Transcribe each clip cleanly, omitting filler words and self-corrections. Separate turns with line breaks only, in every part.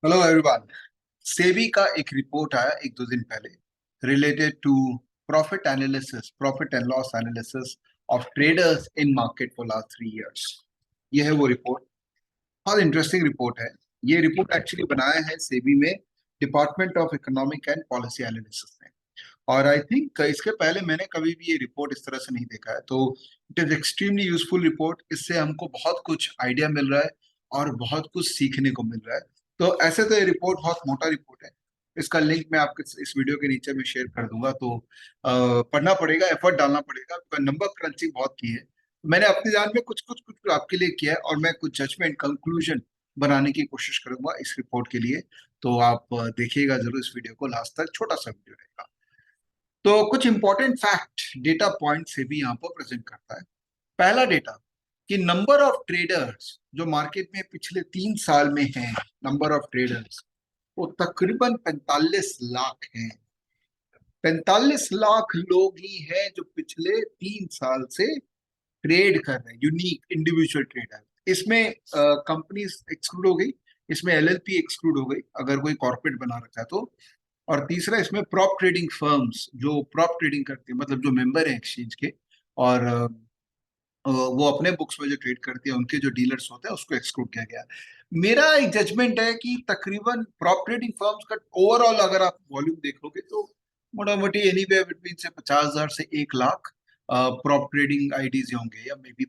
Hello everyone. SEBI का एक report आया एक दो दिन पहले related to profit and loss analysis of traders in market for last 3 years. ये है वो रिपोर्ट। बहुत इंटरेस्टिंग रिपोर्ट है। ये रिपोर्ट एक्चुअली बनाया है सेबी में department of economic and policy analysis ने। और आई थिंक इसके पहले मैंने कभी भी ये रिपोर्ट इस तरह से नहीं देखा है, तो it is extremely useful report. इससे हमको बहुत कुछ आइडिया मिल रहा है और बहुत कुछ सीखने को मिल रहा है। तो ऐसे तो ये रिपोर्ट बहुत मोटा रिपोर्ट है। इसका लिंक मैं आपके इस वीडियो के नीचे में शेयर कर दूंगा, तो पढ़ना पड़ेगा, एफर्ट डालना पड़ेगा, नंबर क्रंचिंग बहुत की है। मैंने अपनी जान में कुछ कुछ कुछ आपके लिए किया है और मैं कुछ जजमेंट कंक्लूजन बनाने की कोशिश करूंगा इस रिपोर्ट के लिए। तो आप देखिएगा जरूर इस वीडियो को लास्ट तक, छोटा सा वीडियो रहेगा। तो कुछ इंपॉर्टेंट फैक्ट डेटा पॉइंट से भी यहाँ पर प्रेजेंट करता है। पहला डेटा कि नंबर ऑफ ट्रेडर्स जो मार्केट में पिछले 3 साल में हैं, नंबर ऑफ ट्रेडर्स वो तकरीबन 45 लाख हैं। 45 लाख लोग ही हैं जो पिछले 3 साल से ट्रेड कर रहे हैं, यूनिक इंडिविजुअल ट्रेडर। इसमें कंपनीज एक्सक्लूड हो गई, इसमें एलएलपी एक्सक्लूड हो गई अगर कोई कॉर्पोरेट बना रखा है तो। और तीसरा इसमें प्रॉप ट्रेडिंग फर्म्स जो प्रॉप ट्रेडिंग करती है, मतलब जो मेंबर है एक्सचेंज के, और वो अपने बुक्स में जो ट्रेड करती है उनके जो डीलर्स होते हैं उसको एक्सक्लूड किया गया। मेरा एक जजमेंट है कि तकरीबन प्रॉप ट्रेडिंग फर्म्स का ओवरऑल अगर आप वॉल्यूम देखोगे तो मोटा मोटी एनीवेयर बिटवीन से 50,000 से 1 लाख प्रॉप ट्रेडिंग आईडीज होंगे, या मे बी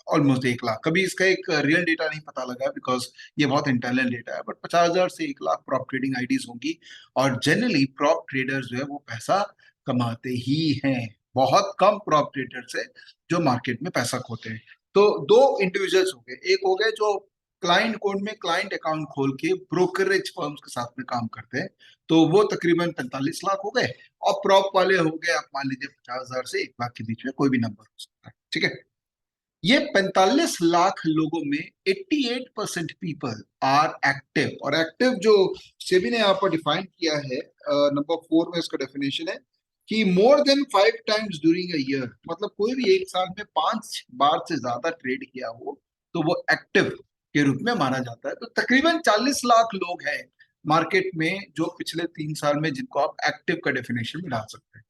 ऑलमोस्ट 1 लाख। कभी इसका एक रियल डेटा नहीं पता लगा बिकॉज ये बहुत इंटरनल डेटा है, बट 50,000 से 1 लाख प्रॉप ट्रेडिंग आईडीज होंगी। और जनरली प्रॉप ट्रेडर्स जो है वो पैसा कमाते ही हैं। बहुत कम प्रॉप ट्रेडर्स है जो मार्केट में पैसा खोते हैं। तो दो इंडिविजुअल्स हो गए, एक हो गए जो क्लाइंट कोड में क्लाइंट अकाउंट खोल के ब्रोकरेज फर्म्स के साथ में काम करते हैं, तो वो तकरीबन 45 लाख हो गए। और प्रॉप वाले हो गए, आप मान लीजिए 50,000 से 1 लाख के बीच में कोई भी नंबर हो सकता है, ठीक है। ये 45 लाख लोगों में 88% पीपल आर एक्टिव। और एक्टिव जो सेबी ने यहाँ पर डिफाइन किया है, नंबर 4 में इसका डेफिनेशन है कि more than 5 times during a year, मतलब कोई भी एक साल में 5 बार से ज्यादा ट्रेड किया हो तो वो एक्टिव के रूप में माना जाता है। तो तकरीबन 40 लाख लोग हैं मार्केट में जो पिछले 3 साल में जिनको आप एक्टिव का डेफिनेशन में डाल सकते हैं।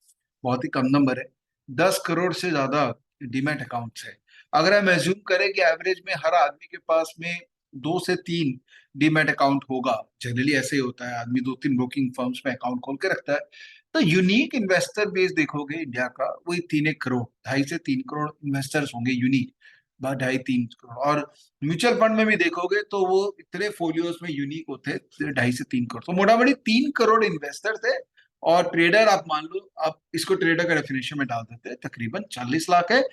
बहुत ही कम नंबर है। 10 करोड़ से ज्यादा डीमैट अकाउंट्स है। अगर हम एज्यूम करें कि एवरेज में हर आदमी के पास में 2 से 3 डीमैट अकाउंट होगा, जनरली ऐसे ही होता है, आदमी 2-3 ब्रोकिंग फर्म्स में अकाउंट खोल के रखता है, तो यूनिक इन्वेस्टर बेस देखोगे इंडिया का वही 3 1 करोड़, 2.5 से 3 करोड़ इन्वेस्टर्स होंगे यूनिक, 2.5 3 करोड़। और म्यूचुअल फंड में भी देखोगे तो वो इतने फोलियोज में यूनिक होते हैं 2.5 से 3 करोड़, तो मोटा मोटी 3 करोड़ इन्वेस्टर थे। और ट्रेडर आप मान लो, आप इसको ट्रेडर का डेफिनेशन में डाल देते हैं, तकरीबन 40 लाख है।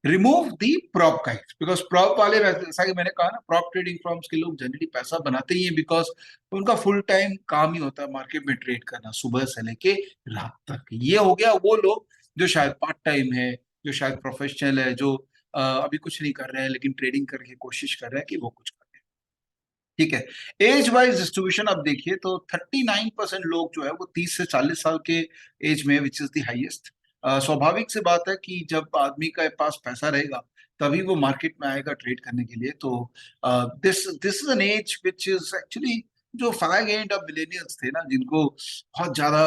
Remove the prop guides, because prop वाले, जैसा कि मैंने कहा ना, प्रॉप ट्रेडिंग फर्म्स के लोग जनरली पैसा बनाते ही हैं बिकॉज उनका फुल टाइम काम ही होता है मार्केट में ट्रेड करना, सुबह से लेके रात तक। ये हो गया वो लोग जो शायद पार्ट टाइम है, जो शायद प्रोफेशनल है, जो अभी कुछ नहीं कर रहे हैं लेकिन ट्रेडिंग करके कोशिश कर रहे हैं कि वो कुछ कर रहे हैं, ठीक है। एज वाइज डिस्ट्रीब्यूशन आप देखिए तो 39% लोग जो है वो 30 से 40 साल के एज में, विच इज द हाईएस्ट। स्वाभाविक सी बात है कि जब आदमी के पास पैसा रहेगा तभी वो मार्केट में आएगा ट्रेड करने के लिए। तो this this is an age which is actually जो फैग एंड ऑफ मिलेनियल्स थे ना, जिनको बहुत ज्यादा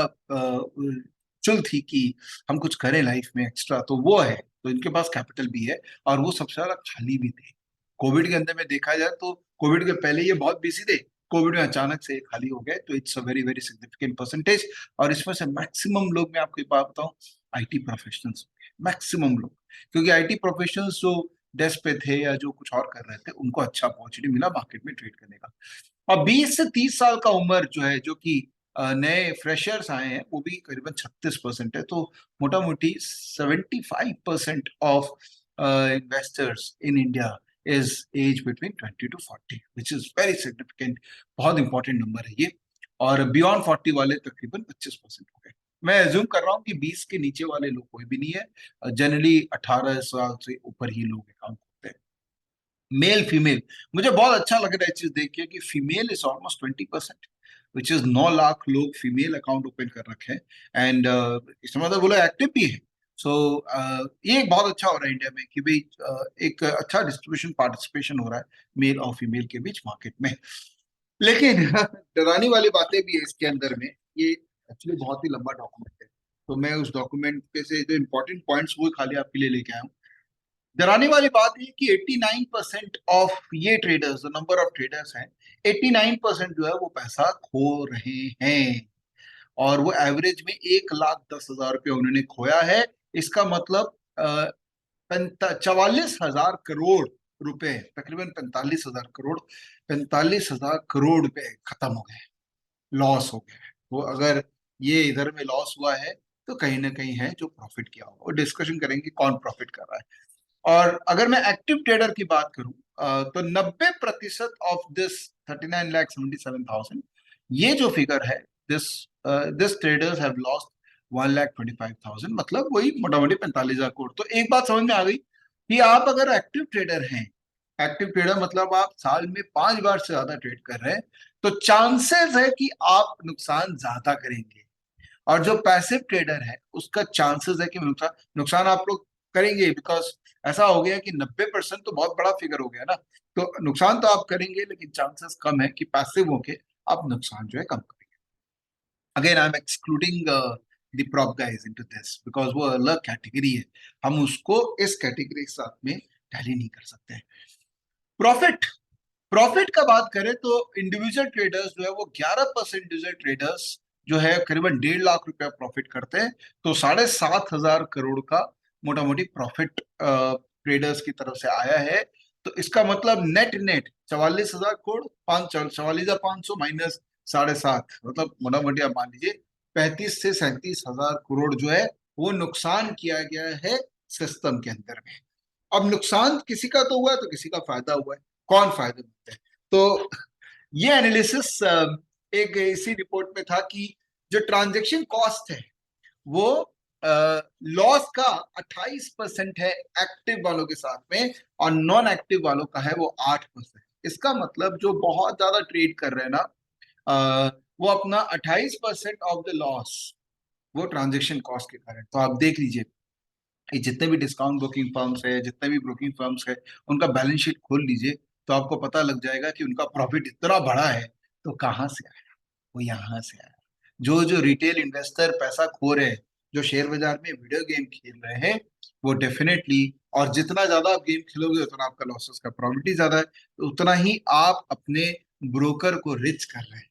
चुल थी कि हम कुछ करें लाइफ में एक्स्ट्रा, तो वो है, तो इनके पास कैपिटल भी है और वो सबसे ज्यादा खाली भी थे। कोविड के अंदर में देखा जाए तो कोविड के पहले ये बहुत बिजी थे, कोविड में अचानक से ये खाली हो गए, तो it's a very very significant percentage. और इसमें से मैक्सिमम लोग, मैं आपको एक बात बताऊं, आईटी प्रोफेशनल्स, मैक्सिमम लोग, क्योंकि आईटी प्रोफेशनल्स जो डेस्क पे थे या जो कुछ और कर रहे थे उनको अच्छा अपॉर्चुनिटी मिला मार्केट में ट्रेड करने का। और 20 से 30 साल का उम्र जो है, जो कि नए फ्रेशर्स आए हैं, वो भी करीबन 36% है। तो मोटा मोटी 75% of investors in India is age between 20 to 40, which is very significant. बहुत इंपॉर्टेंट नंबर है ये। और बियॉन्ड 40 वाले तकरीबन 25% हो गए। मैं एज्यूम कर रहा हूँ कि 20 के नीचे वाले लोग कोई भी नहीं है, जनरली 18 साल से ऊपर ही लोग अकाउंट खोलते हैं। मेल फीमेल, मुझे बहुत अच्छा लग रहा है चीज देख के कि female is almost 20%, which is 9 lakh लोग फीमेल अकाउंट ओपन कर रखे हैं। एंड इसका मतलब बोलो एक्टिव भी है। सो ये एक बहुत अच्छा हो रहा है इंडिया में कि भाई एक अच्छा डिस्ट्रीब्यूशन पार्टिसिपेशन हो रहा है मेल और फीमेल के बीच मार्केट में। लेकिन डराने वाली बातें भी है इसके अंदर में। ये एक्चुअली बहुत ही लंबा डॉक्यूमेंट है, तो मैं उस डॉक्यूमेंट पे से जो इंपॉर्टेंट पॉइंट्स वो खाली आपके लिए लेके आया हूँ। डराने वाली बात ये कि 89% ऑफ ये ट्रेडर्स, जो नंबर ऑफ ट्रेडर्स हैं, 89% जो है वो पैसा खो रहे हैं। और वो एवरेज में 1,10,000 रुपये उन्होंने खोया है। इसका मतलब 44,000 करोड़ रुपए, तकरीबन 45,000 करोड़, 45,000 करोड़ रुपए खत्म हो गए, लॉस हो गया है। तो अगर ये इधर में लॉस हुआ है तो कहीं ना कहीं है जो प्रॉफिट किया होगा, और डिस्कशन करेंगे कौन प्रॉफिट कर रहा है। और अगर मैं एक्टिव ट्रेडर की बात करूं, तो 90% ऑफ दिस 39,77,000, ये जो फिगर है, this this traders have lost 1,25,000, मतलब वही मोटा मोटी 45,000 करोड़। तो एक बात समझ में आ गई कि आप अगर एक्टिव ट्रेडर हैं, एक्टिव ट्रेडर मतलब आप साल में 5 बार से ज्यादा ट्रेड कर रहे हैं, तो चांसेस है कि आप नुकसान ज्यादा करेंगे। और जो पैसिव ट्रेडर है उसका चांसेस है कि नुकसान नुकसान आप लोग करेंगे, बिकॉज ऐसा हो गया कि 90% तो बहुत बड़ा फिगर हो गया ना। तो नुकसान तो आप करेंगे, लेकिन चांसेस कम है कि पैसिव होके आप नुकसान जो है कम करेंगे। Again I am excluding the prop guys into this, because वो अलग कैटेगरी है, हम उसको इस कैटेगरी के साथ में टैली नहीं कर सकते। प्रॉफिट, प्रॉफिट का बात करें तो इंडिविजुअल ट्रेडर्स जो है वो 11%, इंडिविजुअल ट्रेडर्स जो है करीबन 1.5 लाख रुपया प्रॉफिट करते हैं। तो 7,500 करोड़ का मोटा मोटी प्रॉफिट ट्रेडर्स की तरफ से आया है। तो इसका मतलब नेट नेट 44,000 करोड़, 44,500 माइनस 7.5, मतलब मोटा मोटी आप मान लीजिए 35 से 37 हजार करोड़ जो है वो नुकसान किया गया है सिस्टम के अंदर में। अब नुकसान किसी का तो हुआ है, तो किसी का फायदा हुआ है। कौन फायदेमंद है? तो ये एनालिसिस एक इसी रिपोर्ट में था कि जो ट्रांजैक्शन कॉस्ट है वो लॉस का 28% है एक्टिव वालों के साथ में, और नॉन एक्टिव वालों का है वो 8%। इसका मतलब जो बहुत ज्यादा ट्रेड कर रहे हैं ना, वो अपना 28% ऑफ द लॉस वो ट्रांजेक्शन कॉस्ट के कारण। तो आप देख लीजिए, ये जितने भी डिस्काउंट ब्रोकिंग फर्म्स है, जितने भी ब्रोकिंग फर्म्स है, उनका बैलेंस शीट खोल लीजिए, तो आपको पता लग जाएगा कि उनका प्रॉफिट इतना बड़ा है। तो कहाँ से आया? वो यहाँ से आया। जो जो रिटेल इन्वेस्टर पैसा खो रहे हैं, जो शेयर बाजार में वीडियो गेम खेल रहे हैं, वो डेफिनेटली, और जितना ज्यादा आप गेम खेलोगे उतना आपका लॉसेस का प्रोबेबिलिटी ज्यादा है, तो उतना ही आप अपने ब्रोकर को रिच कर रहे हैं।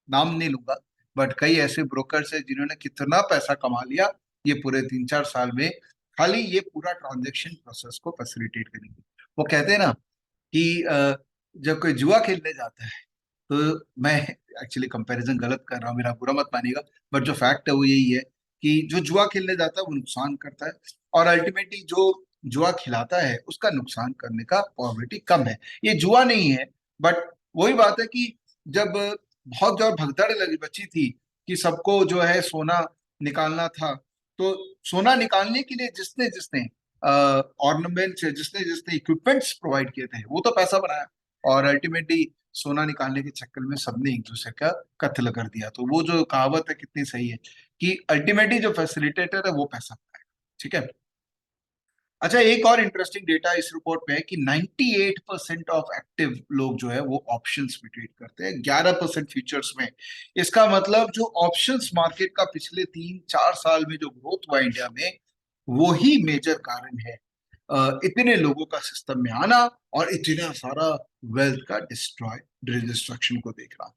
नाम नहीं लूंगा, बट कई ऐसे ब्रोकर्स हैं जिन्होंने कितना पैसा कमा लिया ये पूरे 3-4 साल में, खाली ये पूरा ट्रांजेक्शन प्रोसेस को फैसिलिटेट करेंगे। वो कहते हैं ना कि जब कोई जुआ खेलने जाता है, तो मैं एक्चुअली कंपैरिजन गलत कर रहा हूँ, मेरा बुरा मत मानिएगा, बट जो फैक्ट है वो यही है कि जो जुआ खेलने जाता है वो नुकसान करता है, और अल्टीमेटली जो जुआ खिलाता है उसका नुकसान करने का प्रोबेबिलिटी कम है। ये जुआ नहीं है, बट वही बात है कि जब बहुत ज्यादा भगदड़ लगी बची थी कि सबको जो है सोना निकालना था, तो सोना निकालने के लिए जिसने जिसने ऑर्नामेंट्स, जिसने जिसने इक्विपमेंट्स प्रोवाइड किए थे, वो तो पैसा बनाया, और अल्टीमेटली सोना निकालने के चक्कर में सबने एक दूसरे का कत्ल कर दिया। तो वो जो कहावत है कितनी सही है कि अल्टीमेटली जो फैसिलिटेटर है वो पैसा पाएगा। ठीक है। अच्छा, एक और इंटरेस्टिंग डेटा इस रिपोर्ट में है कि 98% ऑफ एक्टिव लोग जो है वो ऑप्शंस में ट्रेड करते हैं, 11% फ्यूचर्स में। इसका मतलब जो ऑप्शंस मार्केट का पिछले 3-4 साल में जो ग्रोथ हुआ इंडिया में, वो ही मेजर कारण है इतने लोगों का सिस्टम में आना, और इतना सारा वेल्थ का डिस्ट्रक्शन को देखना।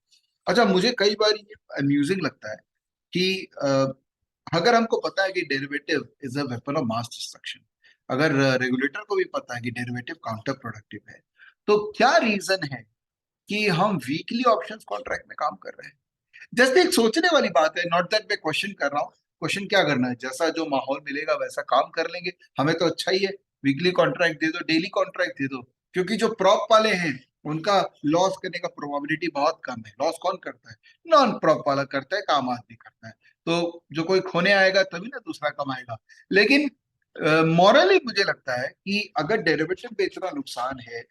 अच्छा, मुझे कई बार ये अम्यूजिंग लगता है कि अगर हमको पता है कि derivative is a weapon of mass destruction, अगर रेगुलेटर को भी पता है कि डेरिवेटिव काउंटर प्रोडक्टिव है, तो क्या रीजन है कि हम वीकली ऑप्शंस कॉन्ट्रैक्ट में काम कर रहे हैं? जैसे एक सोचने वाली बात है, नॉट दैट मैं क्वेश्चन कर रहा हूँ। क्वेश्चन क्या करना है, जैसा जो माहौल मिलेगा वैसा काम कर लेंगे, हमें तो अच्छा ही है। वीकली कॉन्ट्रैक्ट दे दो, डेली कॉन्ट्रैक्ट दे दो, क्योंकि जो प्रॉप वाले हैं उनका लॉस करने का प्रोबेबिलिटी बहुत कम है। लॉस कौन करता है? नॉन प्रॉप वाला करता है, काम आदमी करता है। तो जो कोई खोने आएगा तभी ना दूसरा कमाएगा। लेकिन मॉरली मुझे लगता है कि अगर डेरिवेटिव पे इतना नुकसान है,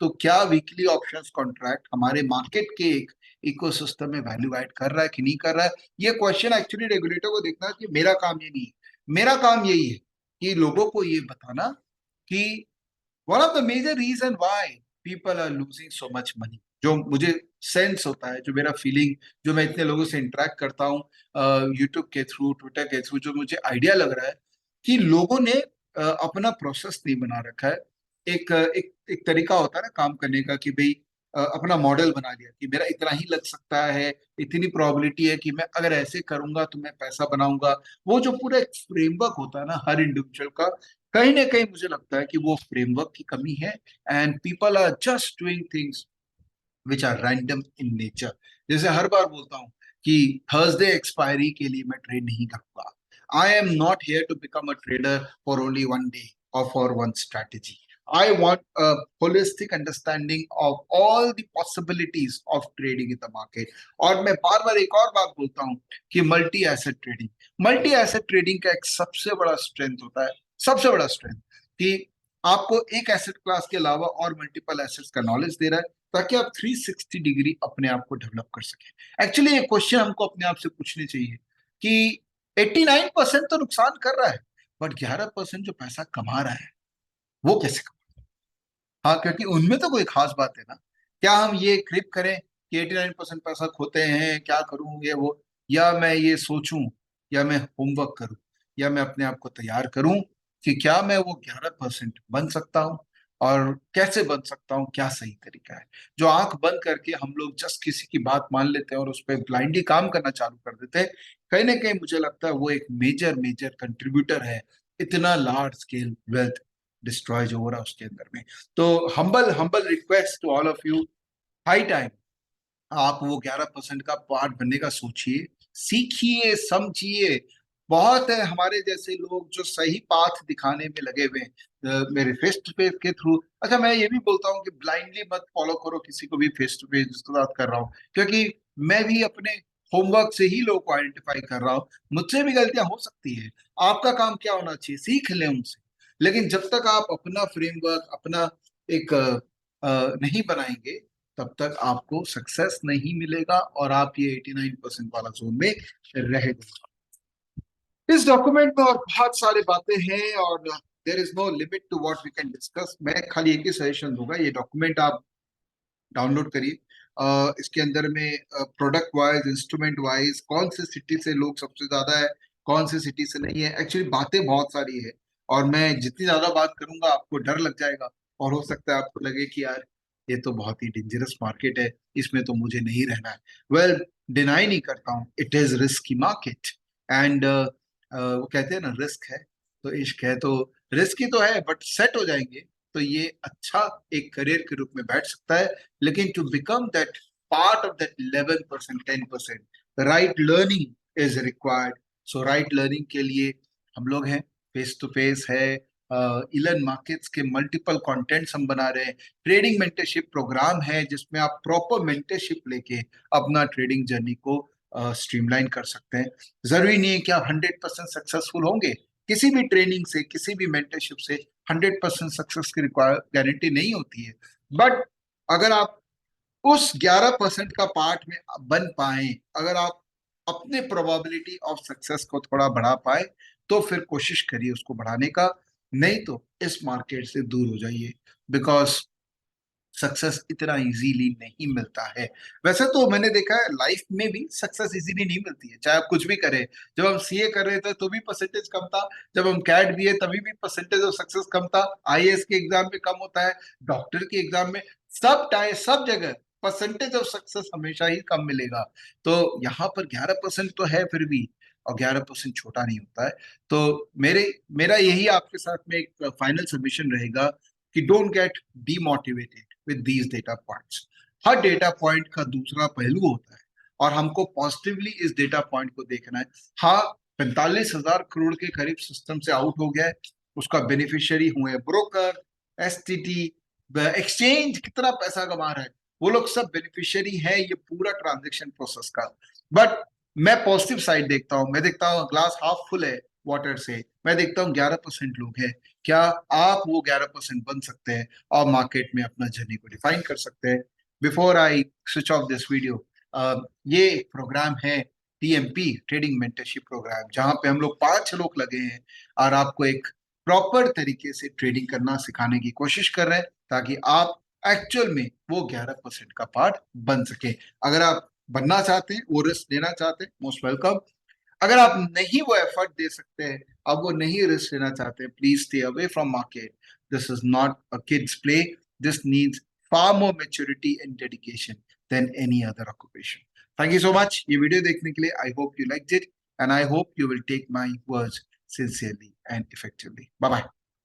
तो क्या वीकली ऑप्शंस कॉन्ट्रैक्ट हमारे मार्केट के एक इकोसिस्टम में वैल्यू ऐड कर रहा है कि नहीं कर रहा है? ये क्वेश्चन एक्चुअली रेगुलेटर को देखना है, कि मेरा काम ये नहीं है। मेरा काम यही है कि लोगों को ये बताना कि one of the major reason why people are losing so much money, जो मुझे सेंस होता है, जो मेरा फीलिंग, जो मैं इतने लोगों से इंटरेक्ट करता हूँ यूट्यूब के थ्रू, ट्विटर के थ्रू, जो मुझे आइडिया लग रहा है कि लोगों ने अपना प्रोसेस नहीं बना रखा है। एक तरीका होता है ना काम करने का कि भाई अपना मॉडल बना लिया कि मेरा इतना ही लग सकता है, इतनी प्रोबेबिलिटी है कि मैं अगर ऐसे करूंगा तो मैं पैसा बनाऊंगा। वो जो पूरा एक फ्रेमवर्क होता है ना हर इंडिविजुअल का, कहीं ना कहीं मुझे लगता है कि वो फ्रेमवर्क की कमी है। And people are just doing things which are random in nature. जैसे हर बार बोलता हूँ कि थर्सडे एक्सपायरी के लिए मैं ट्रेड नहीं करूंगा। I am not here to become a trader for only one day और for one strategy. I want a holistic understanding of all the possibilities of trading in the market. और मैं बार बार एक और बात बोलता हूँ कि मल्टी एसेट ट्रेडिंग का एक सबसे बड़ा स्ट्रेंथ होता है, सबसे बड़ा स्ट्रेंथ, कि आपको एक एसेट क्लास के अलावा और मल्टीपल एसेट्स का नॉलेज दे रहा है ताकि आप 360 डिग्री अपने आप को डेवलप कर सकें। एक्चुअली एक क्वेश्चन हमको अपने आप से पूछने चाहिए कि 89% तो नुकसान कर रहा है, बट 11% जो पैसा कमा रहा है वो कैसे कमा। हाँ, क्योंकि उनमें तो कोई खास बात है ना। क्या हम ये क्रिप करें कि 89% पैसा खोते हैं, क्या करूं ये वो, या मैं ये सोचूं, या मैं होमवर्क करूं, या मैं अपने आप को तैयार करूं कि क्या मैं वो 11% बन सकता हूं, और कैसे बन सकता हूं, क्या सही तरीका है। जो आंख बंद करके हम लोग जस्ट किसी की बात मान लेते हैं और उस पर ब्लाइंडली काम करना चालू कर देते हैं, कहीं ना कहीं मुझे लगता है वो एक मेजर मेजर कंट्रीब्यूटर है इतना लार्ज स्केल वेल्थ डिस्ट्रॉय जो हो रहा है उसके अंदर में। तो humble humble request to all of you, high time आप वो 11% का पार्ट बनने का सोचिए, सीखिए, समझिए। बहुत है हमारे जैसे लोग जो सही पाथ दिखाने में लगे हुए हैं मेरे फेस टू फेस के थ्रू। अच्छा, मैं ये भी बोलता हूँ कि ब्लाइंडली मत फॉलो करो किसी को भी फेस टू फेस जिसके साथ कर रहा हूँ, क्योंकि मैं भी अपने होमवर्क से ही लोगों को आइडेंटिफाई कर रहा हूँ। मुझसे भी गलतियां हो सकती है। आपका काम क्या होना चाहिए, सीख लें उनसे। लेकिन जब तक आप अपना फ्रेमवर्क, अपना एक नहीं बनाएंगे, तब तक आपको सक्सेस नहीं मिलेगा और आप ये 89% वाला जोन में रहेगा। इस डॉक्यूमेंट में और बहुत सारे बातें हैं और there is no limit to what we can discuss. मैं खाली एक ही सजेशन दूंगा, ये डॉक्यूमेंट आप डाउनलोड करिए। इसके अंदर में प्रोडक्ट वाइज, इंस्ट्रूमेंट वाइज, कौन से सिटी से लोग सबसे ज्यादा है, कौन से सिटी से नहीं है, एक्चुअली बातें बहुत सारी है। और मैं जितनी ज्यादा बात करूंगा आपको डर लग जाएगा, और हो सकता है आपको लगे कि यार ये तो बहुत ही डेंजरस मार्केट है, इसमें तो मुझे नहीं रहना है। वेल, डिनाई नहीं करता हूँ, it is risky market. And वो कहते हैं ना, रिस्क है तो इश्क है। तो रिस्की तो है, बट सेट हो जाएंगे तो ये अच्छा एक करियर के रूप में बैठ सकता है। लेकिन to become that part of that 11%, 10%, the right learning is required. So right learning के लिए हम लोग हैं, फेस टू फेस है, इलन मार्केट्स के मल्टीपल कंटेंट्स हम बना रहे हैं, ट्रेडिंग मेंटरशिप प्रोग्राम है जिसमें आप प्रॉपर मेंटरशिप लेके अपना ट्रेडिंग जर्नी को स्ट्रीमलाइन कर सकते हैं। जरूरी नहीं है कि आप 100% सक्सेसफुल होंगे। किसी भी ट्रेनिंग से, किसी भी मेंटरशिप से 100% सक्सेस की गारंटी नहीं होती है। बट अगर आप उस 11% का पार्ट में बन पाए, अगर आप अपने प्रोबेबिलिटी ऑफ सक्सेस को थोड़ा बढ़ा पाए, तो फिर कोशिश करिए उसको बढ़ाने का। नहीं तो इस मार्केट से दूर हो जाइए, बिकॉज सक्सेस इतना इजीली नहीं मिलता है। वैसे तो मैंने देखा है लाइफ में भी सक्सेस इजीली नहीं मिलती है, चाहे आप कुछ भी करें। जब हम सीए कर रहे थे तो भी परसेंटेज कम था, जब हम कैट भी है तभी भी परसेंटेज ऑफ सक्सेस कम था, आईएएस के एग्जाम में कम होता है, डॉक्टर के एग्जाम में, सब जगह परसेंटेज ऑफ सक्सेस हमेशा ही कम मिलेगा। तो यहाँ पर 11% तो है फिर भी, और 11% छोटा नहीं होता है। तो मेरा यही आपके साथ में एक फाइनल सबमिशन रहेगा कि don't get demotivated with these data points. Her data point का दूसरा पहलू होता है और हमको पॉजिटिवली इस डेटा पॉइंट को देखना है। हाँ, 45,000 करोड़ के करीब सिस्टम से आउट हो गया है, उसका बेनिफिशियरी हुए ब्रोकर, एसटीटी, एक्सचेंज कितना पैसा कमा रहा है, वो लोग सब बेनिफिशियरी है ये पूरा ट्रांजेक्शन प्रोसेस का। बट मैं पॉजिटिव साइड देखता हूँ, मैं देखता हूँ ग्लास हाफ फुल है वाटर से। मैं देखता हूँ 11% लोग हैं, क्या आप वो 11% बन सकते हैं और मार्केट में अपना जर्नी को डिफाइन कर सकते हैं। Before I switch off this video, ये एक प्रोग्राम है टीएमपी, ट्रेडिंग मेंटरशिप प्रोग्राम, जहां पे हम लोग 5 लोग लगे हैं और आपको एक प्रॉपर तरीके से ट्रेडिंग करना सिखाने की कोशिश कर रहे हैं, ताकि आप एक्चुअल में वो 11% का पार्ट बन सके। अगर आप बनना चाहते हैं, वो रिस्क लेना चाहते हैं, मोस्ट वेलकम। अगर आप नहीं वो एफर्ट दे सकते हैं, आप वो नहीं रिस्क लेना चाहते हैं, please stay away from market. This is not a kids play. This needs far more maturity and dedication than any other occupation. Thank you so much ये वीडियो देखने के लिए। I hope you liked it and I hope you will take my words sincerely and effectively. Bye bye.